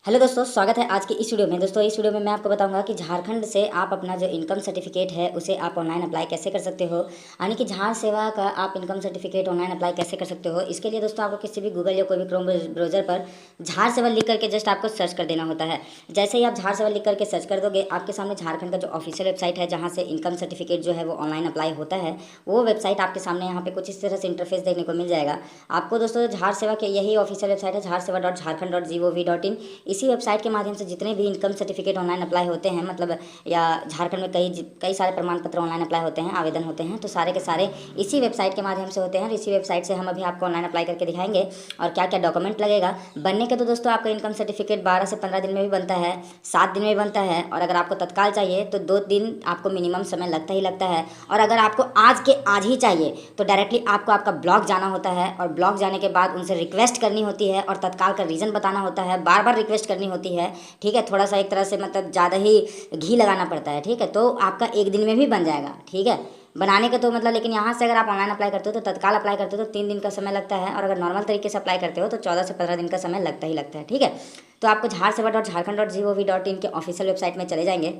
Hello दोस्तों, स्वागत है आज की इस वीडियो में। दोस्तों इस वीडियो में मैं आपको बताऊंगा कि झारखंड से आप अपना जो इनकम सर्टिफिकेट है उसे आप ऑनलाइन अप्लाई कैसे कर सकते हो, यानी कि झार सेवा का आप इनकम सर्टिफिकेट ऑनलाइन अप्लाई कैसे कर सकते हो। इसके लिए दोस्तों आपको किसी भी गूगल या कोई भी क्रोम ब्राउजर पर झार सेवा लिख करके जस्ट आपको सर्च कर देना होता है। जैसे ही आप झार सेवा लिख करके सर्च कर दोगे, आपके सामने झारखंड का जो ऑफिशियल वेबसाइट है जहाँ से इनकम सर्टिफिकेट जो है वो ऑनलाइन अप्लाई होता है, वो वेबसाइट आपके सामने यहाँ पे कुछ इस तरह से इंटरफेस देखने को मिल जाएगा। आपको दोस्तों झार सेवा के यही ऑफिशियल वेबसाइट है, झारसेवा.झारखंड.gov.in। इसी वेबसाइट के माध्यम से जितने भी इनकम सर्टिफिकेट ऑनलाइन अप्लाई होते हैं, मतलब या झारखंड में कई सारे प्रमाण पत्र ऑनलाइन अप्लाई होते हैं, आवेदन होते हैं, तो सारे के सारे इसी वेबसाइट के माध्यम से होते हैं। इसी वेबसाइट से हम अभी आपको ऑनलाइन अप्लाई करके दिखाएंगे और क्या क्या डॉक्यूमेंट लगेगा बनने के। तो दोस्तों आपका इनकम सर्टिफिकेट 12 से 15 दिन में भी बनता है, 7 दिन में भी बनता है, और अगर आपको तत्काल चाहिए तो 2 दिन आपको मिनिमम समय लगता ही लगता है। और अगर आपको आज के आज ही चाहिए तो डायरेक्टली आपको आपका ब्लॉक जाना होता है, और ब्लॉक जाने के बाद उनसे रिक्वेस्ट करनी होती है और तत्काल का रीज़न बताना होता है, बार बार रिक्वेस्ट करनी होती है। ठीक है, थोड़ा सा एक तरह से मतलब ज़्यादा ही घी लगाना पड़ता है। ठीक है, तो आपका 1 दिन में भी बन जाएगा। ठीक है, बनाने का तो मतलब, लेकिन यहाँ से अगर आप ऑनलाइन अप्लाई करते हो तो तत्काल अप्लाई करते हो तो 3 दिन का समय लगता है, और अगर नॉर्मल तरीके से अप्लाई करते हो तो 14 से 15 दिन का समय लगता ही लगता है। ठीक है, तो आपको झारसेवा.झारखंड.gov.in के ऑफिशियल वेबसाइट में चले जाएंगे।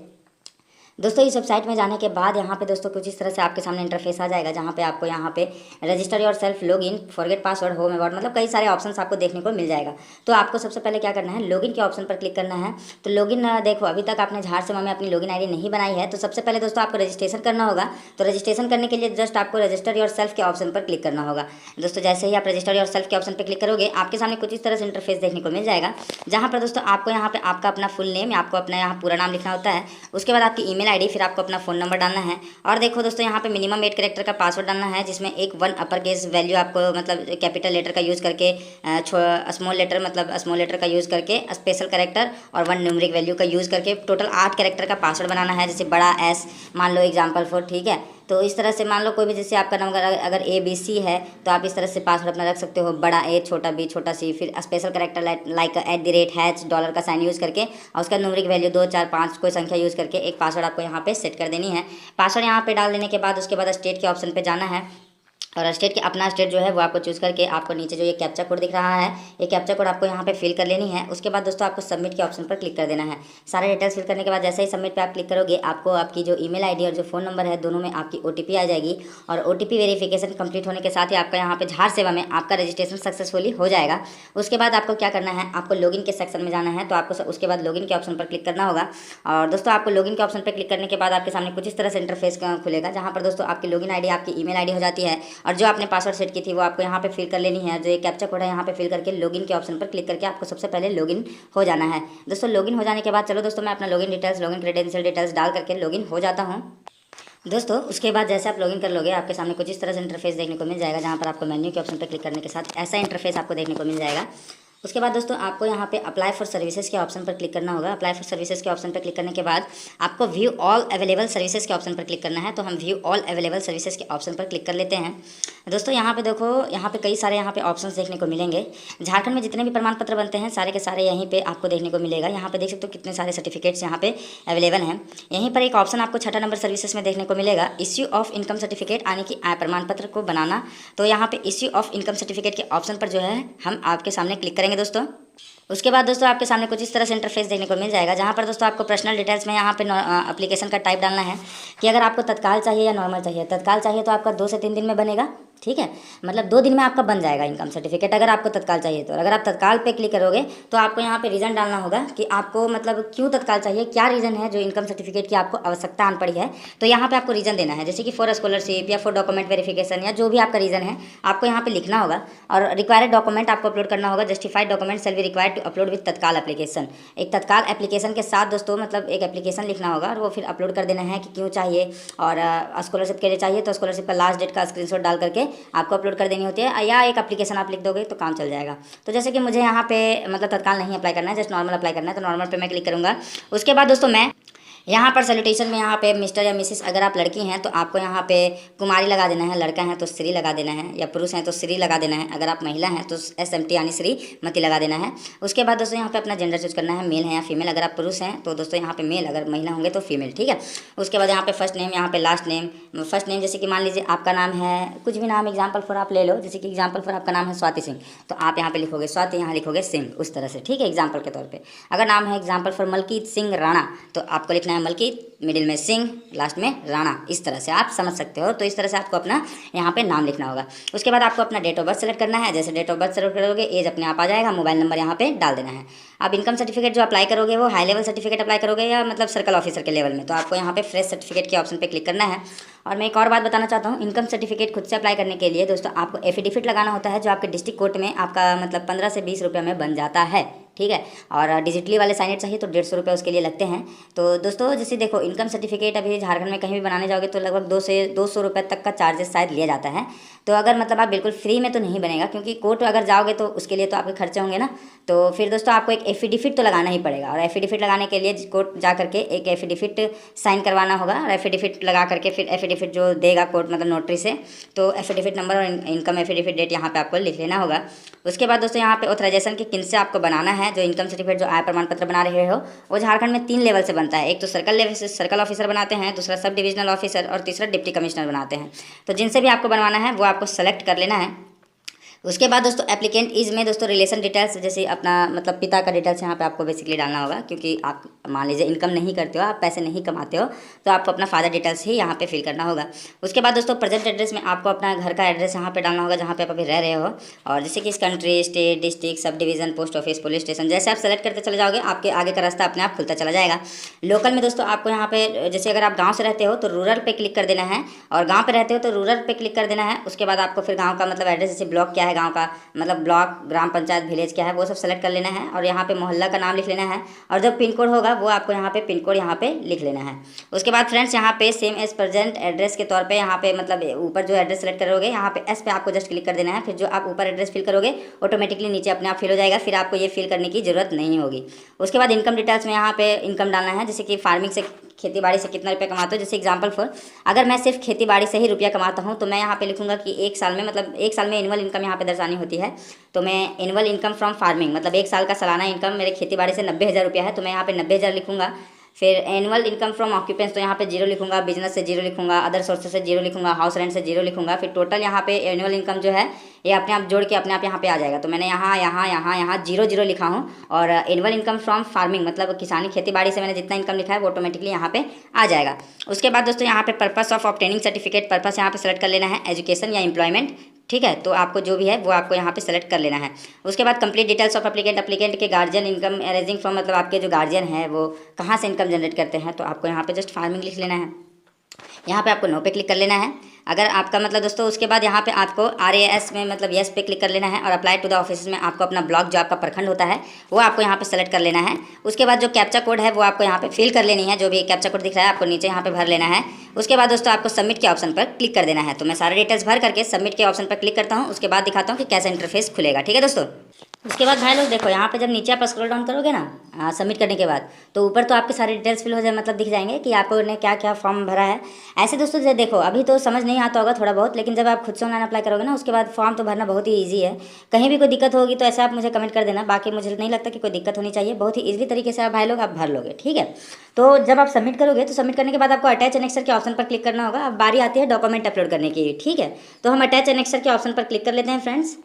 दोस्तों इस वेबसाइट में जाने के बाद यहाँ पे दोस्तों कुछ इस तरह से आपके सामने इंटरफेस आ जाएगा, जहाँ पे आपको यहाँ पे register your self, log in, forget password, home about, मतलब कई सारे ऑप्शंस आपको देखने को मिल जाएगा। तो आपको सबसे पहले क्या करना है, लॉगिन के ऑप्शन पर क्लिक करना है। तो लॉगिन देखो, अभी तक आपने झार सेवा में अपनी लॉगिन आईडी नहीं बनाई है, तो सबसे पहले दोस्तों आपको रजिस्ट्रेशन करना होगा। तो रजिस्ट्रेशन करने के लिए जस्ट आपको रजिस्टर योर सेल्फ के ऑप्शन पर क्लिक करना होगा। दोस्तों जैसे ही आप रजिस्टर योर सेल्फ के ऑप्शन पर क्लिक करोगे, आपके सामने कुछ इस तरह से इंटरफेस देखने को मिल जाएगा, जहाँ पर दोस्तों आपको यहाँ पे आपका अपना फुल नेम, आपको अपना यहाँ पूरा नाम लिखना होता है, उसके बाद आपकी ईमेल आईडी, फिर आपको अपना फ़ोन नंबर डालना है। और देखो दोस्तों यहाँ पे मिनिमम 8 कैरेक्टर का पासवर्ड डालना है, जिसमें एक 1 अपर केस वैल्यू आपको मतलब कैपिटल लेटर का यूज़ करके, स्मॉल लेटर मतलब स्मॉल लेटर का यूज़ करके, स्पेशल कैरेक्टर और 1 न्यूमेरिक वैल्यू का यूज़ करके टोटल 8 कैरेक्टर का पासवर्ड बनाना है। जैसे बड़ा एस मान लो एग्जाम्पल फॉर, ठीक है, तो इस तरह से मान लो कोई भी, जैसे आपका नंबर अगर ABC है तो आप इस तरह से पासवर्ड अपना रख सकते हो, बड़ा A छोटा B छोटा C, फिर स्पेशल कैरेक्टर लाइक @ डॉलर का साइन यूज़ करके, और उसका न्यूमेरिक वैल्यू 2 4 5 कोई संख्या यूज़ करके एक पासवर्ड आपको यहाँ पे सेट कर देनी है। पासवर्ड यहाँ पे डाल देने के बाद उसके बाद स्टेट के ऑप्शन पे जाना है, और स्टेट के अपना स्टेट जो है वो आपको चूज़ करके आपको नीचे जो ये कैप्चा कोड दिख रहा है, ये कैप्चा कोड आपको यहाँ पे फिल कर लेनी है। उसके बाद दोस्तों आपको सबमिट के ऑप्शन पर क्लिक कर देना है। सारे डिटेल्स फिल करने के बाद जैसे ही सबमिट पे आप क्लिक करोगे, आपको आपकी जो ईमेल आईडी और जो फ़ोन नंबर है दोनों में आपकी OTP आ जाएगी, और OTP वेरिफिकेशन कंप्लीट होने के साथ ही आपका यहाँ पे झार सेवा में आपका रजिस्ट्रेशन सक्सेसफुली हो जाएगा। उसके बाद आपको क्या करना है, आपको लॉगिन के सेक्शन में जाना है, तो आपको उसके बाद लॉगिन के ऑप्शन पर क्लिक करना होगा। और दोस्तों आपको लॉगिन के ऑप्शन पर क्लिक करने के बाद आपके सामने कुछ इस तरह से इंटरफेस खुलेगा, जहाँ पर दोस्तों आपकी लॉगिन आईडी आपकी ईमेल आईडी हो जाती है, और जो आपने पासवर्ड सेट की थी वो आपको यहाँ पे फिल कर लेनी है। जो ये कैप्चा कोड है यहाँ पे फिल करके लॉगिन के ऑप्शन पर क्लिक करके आपको सबसे पहले लॉगिन हो जाना है। दोस्तों लॉगिन हो जाने के बाद चलो दोस्तों मैं अपना login details, login credential details डाल करके लॉगिन हो जाता हूँ। दोस्तों उसके बाद जैसे आप लॉगिन कर लोगे, आपके सामने कुछ इस तरह से इंटरफेस देखने को मिल जाएगा, जहाँ पर आपको मेन्यू के ऑप्शन पर क्लिक करने के साथ ऐसा इंटरफेस आपको देखने को मिल जाएगा। उसके बाद दोस्तों आपको यहाँ पे अप्लाई फॉर सर्विसेज के ऑप्शन पर क्लिक करना होगा। अप्लाई फॉर सर्विसेज के ऑप्शन पर क्लिक करने के बाद आपको व्यू ऑल अवेलेबल सर्विसेज के ऑप्शन पर क्लिक करना है। तो हम व्यू ऑल अवेलेबल सर्विसेज के ऑप्शन पर क्लिक कर लेते हैं। दोस्तों यहाँ पे देखो, यहाँ पे कई सारे यहाँ पे ऑप्शंस देखने को मिलेंगे। झारखंड में जितने भी प्रमाण पत्र बनते हैं सारे के सारे यहीं पे आपको देखने को मिलेगा। यहाँ पे देख सकते हो कितने सारे सर्टिफिकेट्स यहाँ पे अवेलेबल हैं। यहीं पर एक ऑप्शन आपको 6 नंबर सर्विसेज में देखने को मिलेगा, इश्यू ऑफ इनकम सर्टिफिकेट, यानी कि प्रमाण पत्र को बनाना। तो यहाँ पे इश्यू ऑफ इनकम सर्टिफिकेट के ऑप्शन पर जो है हम आपके सामने क्लिक करेंगे दोस्तों। उसके बाद दोस्तों आपके सामने कुछ इस तरह से इंटरफेस देखने को मिल जाएगा, जहाँ पर दोस्तों आपको पर्सनल डिटेल्स में यहाँ पे एप्लीकेशन का टाइप डालना है कि अगर आपको तत्काल चाहिए या नॉर्मल चाहिए। तत्काल चाहिए तो आपका 2 से 3 दिन में बनेगा। ठीक है, मतलब 2 दिन में आपका बन जाएगा इनकम सर्टिफिकेट, अगर आपको तत्काल चाहिए तो। अगर आप तत्काल पे क्लिक करोगे तो आपको यहाँ पे रीज़न डालना होगा कि आपको मतलब क्यों तत्काल चाहिए, क्या रीज़न है जो इनकम सर्टिफिकेट की आपको आवश्यकता आन पड़ी है। तो यहाँ पे आपको रीज़न देना है, जैसे कि फॉर स्कॉलरशिप या फॉर डॉक्यूमेंट वेरिफिकेशन, या जो भी आपका रीज़न है आपको यहाँ पे लिखना होगा। और रिक्वायर्ड डॉक्यूमेंट आपको अपलोड करना होगा। Justified document shall be required to upload with Tatkal application. एक तत्काल एप्लीकेशन के साथ दोस्तों मतलब एक एप्लीकेशन लिखना होगा, और वो फिर अपलोड कर देना है कि क्यों चाहिए। और स्कॉलरशिप के लिए चाहिए तो स्कॉलरशिप का लास्ट डेट का स्क्रीनशॉट डाल करके आपको अपलोड कर देनी होती है, या एक एप्लीकेशन आप लिख दोगे तो काम चल जाएगा। तो जैसे कि मुझे यहाँ पे मतलब तत्काल नहीं अप्लाई करना है, जस्ट नॉर्मल अप्लाई करना है, तो नॉर्मल पे मैं क्लिक करूँगा। उसके बाद दोस्तों मैं यहाँ पर सैल्यूटेशन में यहाँ पे मिस्टर या मिसिस अगर आप लड़की हैं तो आपको यहाँ पे कुमारी लगा देना है, लड़का है तो श्री लगा देना है, या पुरुष हैं तो श्री लगा देना है, अगर आप महिला हैं तो SMT यानी श्रीमती लगा देना है। उसके बाद दोस्तों यहाँ पे अपना जेंडर चूज करना है, मेल है या फीमेल। अगर आप पुरुष हैं तो दोस्तों यहाँ पे मेल, अगर महिला होंगे तो फीमेल, ठीक है। उसके बाद यहाँ पे फर्स्ट नेम, यहाँ पे लास्ट नेम। फर्स्ट नेम जैसे कि मान लीजिए आपका नाम है कुछ भी नाम, एग्जाम्पल फॉर आप ले लो, जैसे कि एग्जाम्पल फॉर आपका नाम है स्वाति सिंह, तो आप यहाँ पे लिखोगे स्वाति, यहाँ लिखोगे सिंह, उस तरह से, ठीक है, एग्जाम्पल के तौर पर। अगर नाम है एग्जाम्पल फॉर मलकीत सिंह राणा, तो आपको लिखना है मलकीत, मिडिल में सिंह, लास्ट में राणा, इस तरह से आप समझ सकते हो। तो इस तरह से आपको अपना यहाँ पे नाम लिखना होगा। उसके बाद आपको अपना डेट ऑफ बर्थ सेलेक्ट करना है। जैसे डेट ऑफ बर्थ सेलेक्ट करोगे एज अपने आप आ जाएगा, मोबाइल नंबर यहाँ पे डाल देना है। आप इनकम सर्टिफिकेट जो अप्लाई करोगे वो हाई लेवल सर्टिफिकेट अप्लाई करोगे या मतलब सर्कल ऑफिसर के लेवल में, तो आपको यहाँ पे फ्रेश सर्टिफिकेट के ऑप्शन पे क्लिक करना है। और मैं एक और बात बताना चाहता हूँ, इनकम सर्टिफिकेट खुद से अप्लाई करने के लिए दोस्तों आपको एफिडेविट लगाना होता है, जो आपके डिस्ट्रिक्ट कोर्ट में आपका मतलब 15 से 20 रुपये में बन जाता है, ठीक है। और डिजिटली वाले साइनेट चाहिए तो 150 रुपये उसके लिए लगते हैं। तो दोस्तों जैसे देखो इनकम सर्टिफिकेट अभी झारखंड में कहीं भी बनाने जाओगे तो लगभग 200 रुपये तक का चार्जेस शायद लिया जाता है। तो अगर मतलब आप बिल्कुल फ्री में तो नहीं बनेगा, क्योंकि कोर्ट अगर जाओगे तो उसके लिए तो आपके खर्चे होंगे ना। तो फिर दोस्तों आपको एक एफिडेविट तो लगाना ही पड़ेगा, और एफिडेविट लगाने के लिए कोर्ट जा करके एक एफिडेविट साइन करवाना होगा, और एफिडेविट लगा करके फिर एफिडेविट जो देगा कोर्ट मतलब नोटरी से, तो एफिडेविट नंबर और इनकम एफिडेविट डेट यहाँ पे आपको लिख लेना होगा। उसके बाद दोस्तों यहाँ पे ऑथराइजेशन के किन से आपको बनाना है, जो इनकम सर्टिफिकेट जो आय प्रमाण पत्र बना रहे हो वो झारखंड में 3 लेवल से बनता है। एक तो सर्कल लेवल से सर्कल ऑफिसर बनाते हैं, दूसरा सब डिविजनल ऑफिसर, और तीसरा डिप्टी कमिश्नर बनाते हैं। तो जिनसे भी आपको बनवाना है वो आपको सेलेक्ट कर लेना है। उसके बाद दोस्तों एप्लीकेंट इज में दोस्तों रिलेशन डिटेल्स, जैसे अपना मतलब पिता का डिटेल्स यहाँ पे आपको बेसिकली डालना होगा, क्योंकि आप मान लीजिए इनकम नहीं करते हो, आप पैसे नहीं कमाते हो, तो आपको अपना फादर डिटेल्स ही यहाँ पे फिल करना होगा। उसके बाद दोस्तों प्रेजेंट एड्रेस में आपको अपना घर का एड्रेस यहाँ पे डालना होगा जहाँ पे आप अभी रह रहे हो, और जैसे कि इस country, state, district, sub division, post office, police station, जैसे आप सेलेक्ट करते चले जाओगे आपके आगे का रास्ता अपने आप खुलता चला जाएगा। लोकल में दोस्तों आपको यहाँ पे जैसे अगर आप गाँव से रहते हो तो रूरल पे क्लिक कर देना है, और गाँव पे रहते हो तो रूरल पे क्लिक कर देना है। उसके बाद आपको फिर गाँव का मतलब एड्रेस, जैसे ब्लॉक क्या है गाँव का, मतलब ब्लॉक, ग्राम पंचायत, विलेज क्या है वो सब सेलेक्ट कर लेना है, और यहाँ पे मोहल्ला का नाम लिख लेना है, और जब पिन कोड होगा वो आपको यहाँ पे पिन कोड यहाँ पे लिख लेना है। उसके बाद फ्रेंड्स यहाँ पे सेम एज प्रेजेंट एड्रेस के तौर पे यहाँ पे मतलब ऊपर जो एड्रेस सेलेक्ट करोगे यहाँ पे एस पे आपको जस्ट क्लिक कर देना है। फिर जो आप ऊपर एड्रेस फिल करोगे ऑटोमेटिकली नीचे अपने आप फिल हो जाएगा, फिर आपको ये फिल करने की जरूरत नहीं होगी। उसके बाद इनकम डिटेल्स में यहाँ पे इनकम डालना है, जैसे कि फार्मिंग से, खेती बाड़ी से कितना रुपया कमाते हो। जैसे एग्जांपल फॉर अगर मैं सिर्फ खेती बाड़ी से ही रुपया कमाता हूँ तो मैं यहाँ पे लिखूंगा कि एक साल में मतलब एक साल में एनुअल इनकम यहाँ पे दर्शानी होती है, तो मैं एनुअल इनकम फ्रॉम फार्मिंग मतलब एक साल का सालाना इनकम मेरे खेती बाड़ी से 90,000 रुपया है, तो मैं यहाँ पे 90,000 लिखूंगा। फिर एनुअल इनकम फ्रॉम ऑक्यूपेंस तो यहाँ पे 0 लिखूंगा, बिजनेस से 0 लिखूंगा, अदर सोर्सेस से 0 लिखूंगा, हाउस रेंट से 0 लिखूंगा। फिर टोटल यहाँ पे एनुअल इनकम जो है ये अपने आप जोड़ के अपने आप यहाँ पे आ जाएगा। तो मैंने यहाँ 0 लिखा हूँ, और एनुअल इनकम फ्रॉम फार्मिंग मतलब किसानी खेती बाड़ी से मैंने जितना इनकम लिखा है वो ऑटोमेटिकली यहाँ पे आ जाएगा। उसके बाद दोस्तों यहाँ पे purpose of obtaining certificate, purpose यहाँ पे सेलेक्ट कर लेना है, एजुकेशन या एम्प्लॉयमेंट, ठीक है। तो आपको जो भी है वो आपको यहाँ पे सेलेक्ट कर लेना है। उसके बाद complete details of applicant, applicant के गार्जियन इनकम अरेंजिंग फ्रॉम मतलब आपके जो गार्जियन है वो कहाँ से इनकम जनरेट करते हैं, तो आपको यहाँ पे जस्ट फार्मिंग लिख लेना है। यहाँ पे आपको नो पे क्लिक कर लेना है अगर आपका मतलब दोस्तों। उसके बाद यहाँ पे आपको RAS में मतलब यस पे क्लिक कर लेना है, और अप्लाई टू द ऑफिस में आपको अपना ब्लॉक जो आपका प्रखंड होता है वो आपको यहाँ पे सेलेक्ट कर लेना है। उसके बाद जो कैप्चा कोड है वो आपको यहाँ पे फिल कर लेनी है, जो भी कैप्चा कोड दिख रहा है आपको नीचे यहाँ पे भर लेना है। उसके बाद दोस्तों आपको सबमिट के ऑप्शन पर क्लिक कर देना है। तो मैं सारे डिटेल्स भर करके सबमिट के ऑप्शन पर क्लिक करता हूँ, उसके बाद दिखाता हूँ कि कैसा इंटरफेस खुलेगा, ठीक है दोस्तों। उसके बाद भाई लोग देखो यहाँ पे जब नीचे आप स्क्रॉल डाउन करोगे ना सबमिट करने के बाद, तो ऊपर तो आपके सारे डिटेल्स फिल हो जाए मतलब दिख जाएंगे कि आपने क्या क्या फॉर्म भरा है। ऐसे दोस्तों जो देखो अभी तो समझ नहीं आता होगा थोड़ा बहुत, लेकिन जब आप खुद से ऑनलाइन अप्लाई करोगे ना उसके बाद फॉर्म तो भरना बहुत ही ईजी है। कहीं भी कोई दिक्कत होगी तो ऐसा आप मुझे कमेंट कर देना, बाकी मुझे नहीं लगता कि कोई दिक्कत होनी चाहिए, बहुत ही ईजिली तरीके से आप भाई लोग आप भर लोगे, ठीक है। तो जब आप सबमिट करोगे तो सबमिट करने के बाद आपको अटैच एनेक्सर के ऑप्शन पर क्लिक करना होगा। अब बारी आती है डॉक्यूमेंट अपलोड करने की, ठीक है। तो हम अटैच एनेक्सर के ऑप्शन पर क्लिक कर लेते हैं फ्रेंड्स।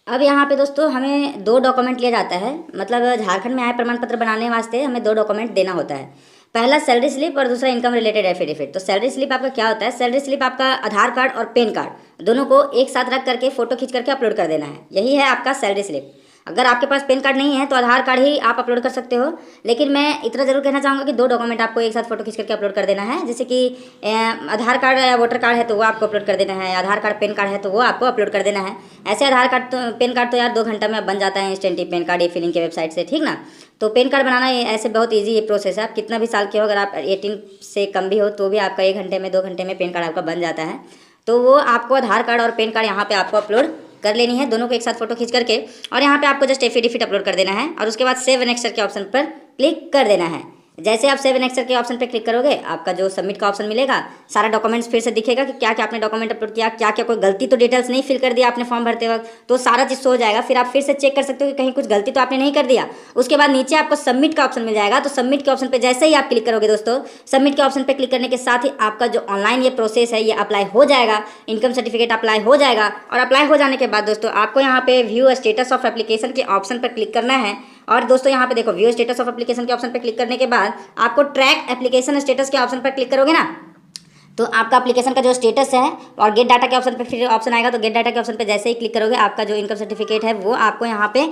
अब यहाँ पे दोस्तों हमें 2 डॉक्यूमेंट लिया जाता है, मतलब झारखंड में आय प्रमाण पत्र बनाने वास्ते हमें 2 डॉक्यूमेंट देना होता है। पहला सैलरी स्लिप और दूसरा इनकम रिलेटेड एफिडेविट। तो सैलरी स्लिप आपका क्या होता है, सैलरी स्लिप आपका आधार कार्ड और पैन कार्ड दोनों को एक साथ रख करके फोटो खींच करके अपलोड कर देना है, यही है आपका सैलरी स्लिप। अगर आपके पास पैन कार्ड नहीं है तो आधार कार्ड ही आप अपलोड कर सकते हो, लेकिन मैं इतना जरूर कहना चाहूँगा कि 2 डॉक्यूमेंट आपको एक साथ फोटो खींच करके अपलोड कर देना है। जैसे कि आधार कार्ड या वोटर कार्ड है तो वो आपको अपलोड कर देना है, आधार कार्ड पैन कार्ड है तो वो आपको अपलोड कर देना है। ऐसे आधार कार्ड तो पैन कार्ड तो यार 2 घंटा में बन जाता है इंस्टेंटली, पैन कार्ड ये फिलिंग के वेबसाइट से, ठीक ना। तो पैन कार्ड बनाना ऐसे बहुत ईजी ये प्रोसेस है, आप कितना भी साल के हो, अगर आप 18 से कम भी हो तो भी आपका 1 घंटे में 2 घंटे में पैन कार्ड आपका बन जाता है। तो वो आपको आधार कार्ड और पैन कार्ड यहाँ पे आपको अपलोड कर लेनी है, दोनों को एक साथ फोटो खींच करके, और यहाँ पे आपको जस्ट एफिडेविट अपलोड कर देना है, और उसके बाद सेव एनेक्सर के ऑप्शन पर क्लिक कर देना है। जैसे आप सेव नेक्स्ट के ऑप्शन पे क्लिक करोगे, आपका जो सबमिट का ऑप्शन मिलेगा, सारा डॉक्यूमेंट्स फिर से दिखेगा कि क्या क्या आपने डॉक्यूमेंट अपलोड किया, क्या क्या कोई गलती तो डिटेल्स नहीं फिल कर दिया आपने फॉर्म भरते वक्त, तो सारा चीज़ हो जाएगा। फिर आप फिर से चेक कर सकते हो कि कहीं कुछ गलती तो आपने नहीं कर दिया। उसके बाद नीचे आपको सबमिट का ऑप्शन मिल जाएगा, तो सबमिट के ऑप्शन पर जैसे ही आप क्लिक करोगे दोस्तों, सबमिट के ऑप्शन पर क्लिक करने के साथ ही आपका जो ऑनलाइन ये प्रोसेस है ये अप्लाई हो जाएगा, इनकम सर्टिफिकेट अप्लाई हो जाएगा। और अप्लाई हो जाने के बाद दोस्तों आपको यहाँ पे व्यू स्टेटस ऑफ एप्लीकेशन के ऑप्शन पर क्लिक करना है। और दोस्तों यहाँ पे देखो, व्यू स्टेटस ऑफ एप्लीकेशन के ऑप्शन पे क्लिक करने के बाद आपको ट्रैक एप्लीकेशन स्टेटस के ऑप्शन पर क्लिक करोगे ना, तो आपका एप्लीकेशन का जो स्टेटस है और गेट डाटा के ऑप्शन पे फिर ऑप्शन आएगा। तो गेट डाटा के ऑप्शन पे जैसे ही क्लिक करोगे, आपका जो इनकम सर्टिफिकेट है वो आपको यहाँ पे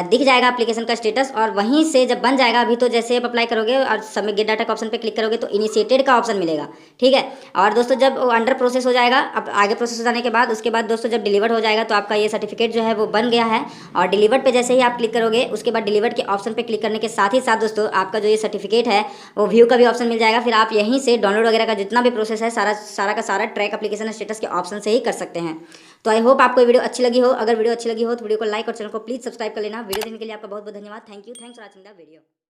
दिख जाएगा एप्लीकेशन का स्टेटस। और वहीं से जब बन जाएगा, अभी तो जैसे आप अप्लाई करोगे और सबमिट गेट डाटा के ऑप्शन पे क्लिक करोगे तो इनिशिएटेड का ऑप्शन मिलेगा, ठीक है। और दोस्तों जब अंडर प्रोसेस हो जाएगा, अब आगे प्रोसेस हो जाने के बाद उसके बाद दोस्तों जब डिलीवर हो जाएगा तो आपका ये सर्टिफिकेट जो है वो बन गया है। और डिलीवर्ड पे जैसे ही आप क्लिक करोगे, उसके बाद डिलीवर्ड के ऑप्शन पे क्लिक करने के साथ ही साथ दोस्तों आपका जो ये सर्टिफिकेट है वो व्यू का भी ऑप्शन मिल जाएगा। फिर आप यहीं से डाउनलोड वगैरह का जितना भी प्रोसेस है सारा ट्रैक एप्लीकेशन स्टेटस के ऑप्शन से ही कर सकते हैं। तो आई होप आपको वीडियो अच्छी लगी हो। अगर वीडियो अच्छी लगी हो तो वीडियो को लाइक और चैनल को प्लीज सब्सक्राइब कर लेना। वीडियो देखने के लिए आपका बहुत बहुत धन्यवाद। Thanks for watching the video.